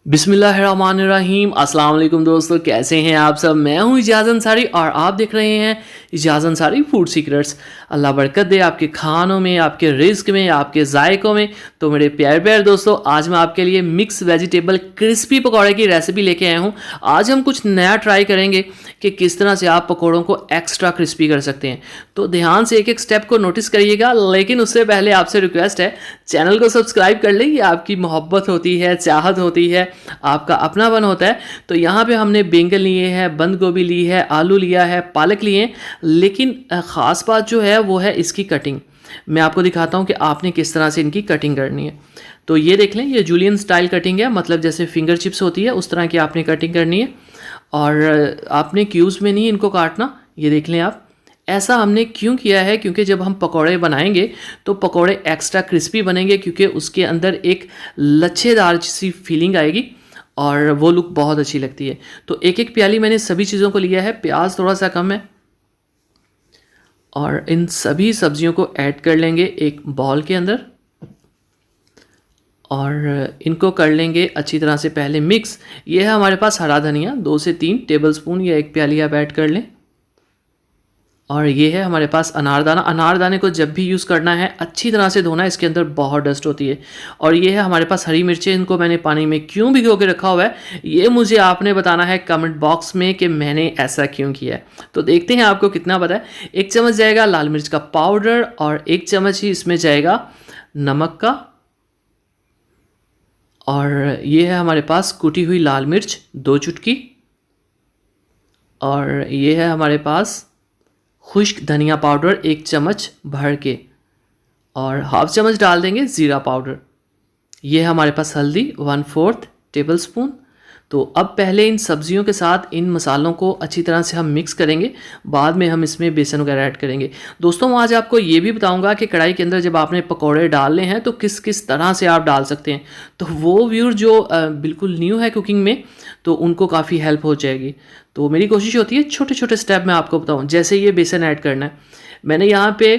बिस्मिल्लाहिर्रहमानिर्रहीम। अस्सलाम वालेकुम दोस्तों, कैसे हैं आप सब। मैं हूं इजाज़ अंसारी और आप देख रहे हैं इजाज़ अंसारी फूड सीक्रेट्स। अल्लाह बरकत दे आपके खानों में, आपके रिस्क में, आपके जायकों में। तो मेरे प्यारे प्यारे दोस्तों, आज मैं आपके लिए मिक्स वेजिटेबल क्रिस्पी पकौड़े की रेसिपी लेके आया हूं। आज हम कुछ नया ट्राई करेंगे कि किस तरह से आप पकौड़ों को एक्स्ट्रा क्रिस्पी कर सकते हैं। तो ध्यान से एक एक स्टेप को नोटिस करिएगा, लेकिन उससे पहले आपसे रिक्वेस्ट है, चैनल को सब्सक्राइब कर लें। ये आपकी मोहब्बत होती है, चाहत होती है, आपका अपनापन होता है। तो यहाँ पे हमने बैंगन लिए हैं, बंद गोभी ली है, आलू लिया है, पालक लिए हैं। लेकिन ख़ास बात जो है वो है इसकी कटिंग। मैं आपको दिखाता हूँ कि आपने किस तरह से इनकी कटिंग करनी है। तो ये देख लें, ये जूलियन स्टाइल कटिंग है, मतलब जैसे फिंगर चिप्स होती है उस तरह की आपने कटिंग करनी है। और आपने क्यूब्स में नहीं इनको काटना। ये देख लें आप, ऐसा हमने क्यों किया है, क्योंकि जब हम पकौड़े बनाएंगे तो पकौड़े एक्स्ट्रा क्रिस्पी बनेंगे, क्योंकि उसके अंदर एक लच्छेदार सी फीलिंग आएगी और वो लुक बहुत अच्छी लगती है। तो एक एक प्याली मैंने सभी चीज़ों को लिया है। प्याज थोड़ा सा कम है और इन सभी सब्जियों को ऐड कर लेंगे एक बॉल के अंदर और इनको कर लेंगे अच्छी तरह से पहले मिक्स। ये है हमारे पास हरा धनिया, 2 से 3 टेबलस्पून या एक प्याली आप ऐड कर लें। और ये है हमारे पास अनारदाना। अनारदाने को जब भी यूज़ करना है अच्छी तरह से धोना है, इसके अंदर बहुत डस्ट होती है। और ये है हमारे पास हरी मिर्चें, इनको मैंने पानी में क्यों भिगो के रखा हुआ है ये मुझे आपने बताना है कमेंट बॉक्स में कि मैंने ऐसा क्यों किया है। तो देखते हैं आपको कितना पता है। 1 चम्मच जाएगा लाल मिर्च का पाउडर और 1 चम्मच ही इसमें जाएगा नमक का। और ये है हमारे पास कुटी हुई लाल मिर्च 2 चुटकी। और ये है हमारे पास खुश्क धनिया पाउडर 1 चम्मच भर के, और हाफ चम्मच डाल देंगे ज़ीरा पाउडर। ये है हमारे पास हल्दी 1/4 टेबलस्पून। तो अब पहले इन सब्जियों के साथ इन मसालों को अच्छी तरह से हम मिक्स करेंगे, बाद में हम इसमें बेसन वगैरह ऐड करेंगे। दोस्तों, आज आपको ये भी बताऊंगा कि कढ़ाई के अंदर जब आपने पकौड़े डालने हैं तो किस किस तरह से आप डाल सकते हैं। तो वो व्यूअर जो बिल्कुल न्यू है कुकिंग में, तो उनको काफ़ी हेल्प हो जाएगी। तो मेरी कोशिश होती है छोटे छोटे स्टेप मैं आपको बताऊँ। जैसे ये बेसन ऐड करना है, मैंने यहाँ पे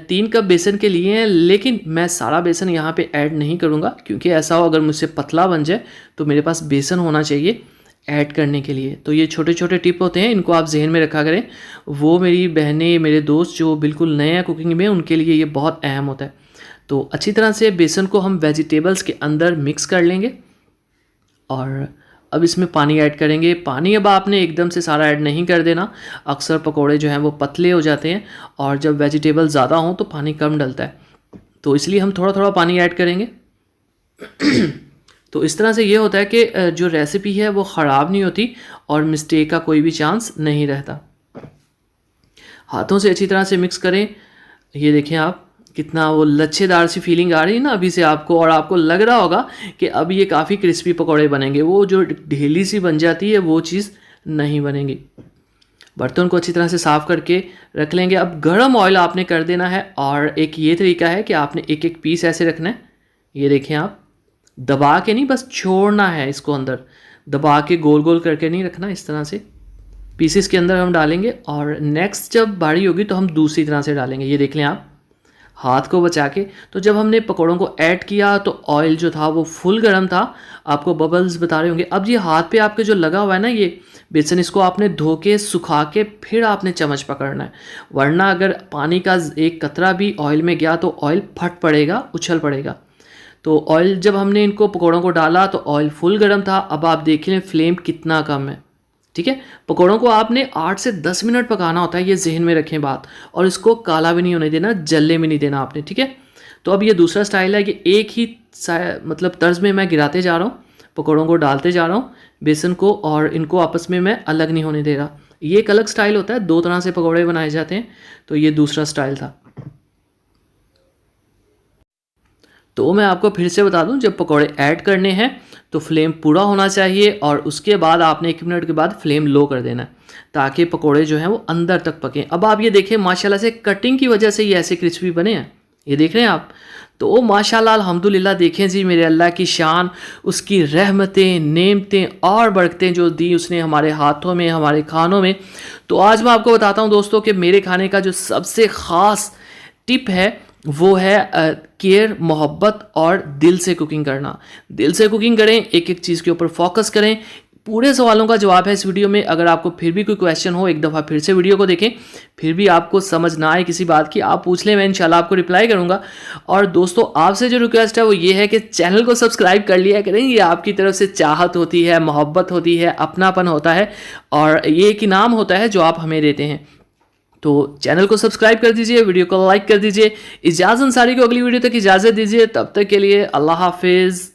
3 कप बेसन के लिए हैं, लेकिन मैं सारा बेसन यहाँ पे ऐड नहीं करूँगा, क्योंकि ऐसा हो अगर मुझसे पतला बन जाए तो मेरे पास बेसन होना चाहिए ऐड करने के लिए। तो ये छोटे छोटे टिप होते हैं, इनको आप जहन में रखा करें। वो मेरी बहनें, मेरे दोस्त जो बिल्कुल नए हैं कुकिंग में, उनके लिए ये बहुत अहम होता है। तो अच्छी तरह से बेसन को हम वेजिटेबल्स के अंदर मिक्स कर लेंगे और अब इसमें पानी ऐड करेंगे। पानी अब आपने एकदम से सारा ऐड नहीं कर देना, अक्सर पकोड़े जो हैं वो पतले हो जाते हैं और जब वेजिटेबल ज़्यादा हों तो पानी कम डलता है, तो इसलिए हम थोड़ा थोड़ा पानी ऐड करेंगे। तो इस तरह से ये होता है कि जो रेसिपी है वो ख़राब नहीं होती और मिस्टेक का कोई भी चांस नहीं रहता। हाथों से अच्छी तरह से मिक्स करें। ये देखें आप, कितना वो लच्छेदार सी फीलिंग आ रही है ना अभी से आपको, और आपको लग रहा होगा कि अब ये काफ़ी क्रिस्पी पकौड़े बनेंगे। वो जो ढीली सी बन जाती है वो चीज़ नहीं बनेगी। बर्तन को अच्छी तरह से साफ़ करके रख लेंगे। अब गरम ऑयल आपने कर देना है, और एक ये तरीका है कि आपने एक एक पीस ऐसे रखना है। ये देखें आप, दबा के नहीं, बस छोड़ना है इसको अंदर, दबा के गोल गोल करके नहीं रखना। इस तरह से पीसेस के अंदर हम डालेंगे और नेक्स्ट जब बारी होगी तो हम दूसरी तरह से डालेंगे। ये देख लें आप, हाथ को बचा के। तो जब हमने पकौड़ों को ऐड किया तो ऑयल जो था वो फुल गर्म था, आपको बबल्स बता रहे होंगे। अब ये हाथ पे आपके जो लगा हुआ है ना ये बेसन, इसको आपने धो के सुखा के फिर आपने चम्मच पकड़ना है, वरना अगर पानी का एक कतरा भी ऑयल में गया तो ऑयल फट पड़ेगा, उछल पड़ेगा। तो ऑयल जब हमने इनको पकौड़ों को डाला तो ऑयल फुल गर्म था। अब आप देख लें फ्लेम कितना कम है, ठीक है। पकौड़ों को आपने 8 से 10 मिनट पकाना होता है, ये जहन में रखें बात। और इसको काला भी नहीं होने देना, जलने भी नहीं देना आपने, ठीक है। तो अब ये दूसरा स्टाइल है कि एक ही मतलब तर्ज में मैं गिराते जा रहा हूँ, पकौड़ों को डालते जा रहा हूँ बेसन को, और इनको आपस में मैं अलग नहीं होने दे रहा। ये एक अलग स्टाइल होता है, 2 तरह से पकौड़े बनाए जाते हैं। तो ये दूसरा स्टाइल था। तो मैं आपको फिर से बता दूं, जब पकौड़े ऐड करने हैं तो फ्लेम पूरा होना चाहिए, और उसके बाद आपने 1 मिनट के बाद फ्लेम लो कर देना है, ताकि पकौड़े जो हैं वो अंदर तक पकें। अब आप ये देखें, माशाल्लाह से कटिंग की वजह से ये ऐसे क्रिस्पी बने हैं, ये देख रहे हैं आप। तो माशाल्लाह अल्हम्दुलिल्लाह, देखें जी मेरे अल्लाह की शान, उसकी रहमतें, नेमतें और बरकतें जो दी उसने हमारे हाथों में, हमारे खानों में। तो आज मैं आपको बताता हूँ दोस्तों कि मेरे खाने का जो सबसे ख़ास टिप है वो है केयर, मोहब्बत और दिल से कुकिंग करना। दिल से कुकिंग करें, एक एक चीज़ के ऊपर फोकस करें। पूरे सवालों का जवाब है इस वीडियो में। अगर आपको फिर भी कोई क्वेश्चन हो, एक दफ़ा फिर से वीडियो को देखें, फिर भी आपको समझ ना आए किसी बात की, आप पूछ लें, मैं इंशाल्लाह आपको रिप्लाई करूंगा। और दोस्तों, आपसे जो रिक्वेस्ट है वो ये है कि चैनल को सब्सक्राइब कर लिया करें। ये आपकी तरफ से चाहत होती है, मोहब्बत होती है, अपनापन होता है, और ये एक इनाम होता है जो आप हमें देते हैं। तो चैनल को सब्सक्राइब कर दीजिए, वीडियो को लाइक कर दीजिए। इजाज़त अंसारी को अगली वीडियो तक इजाज़त दीजिए। तब तक के लिए अल्लाह हाफिज़।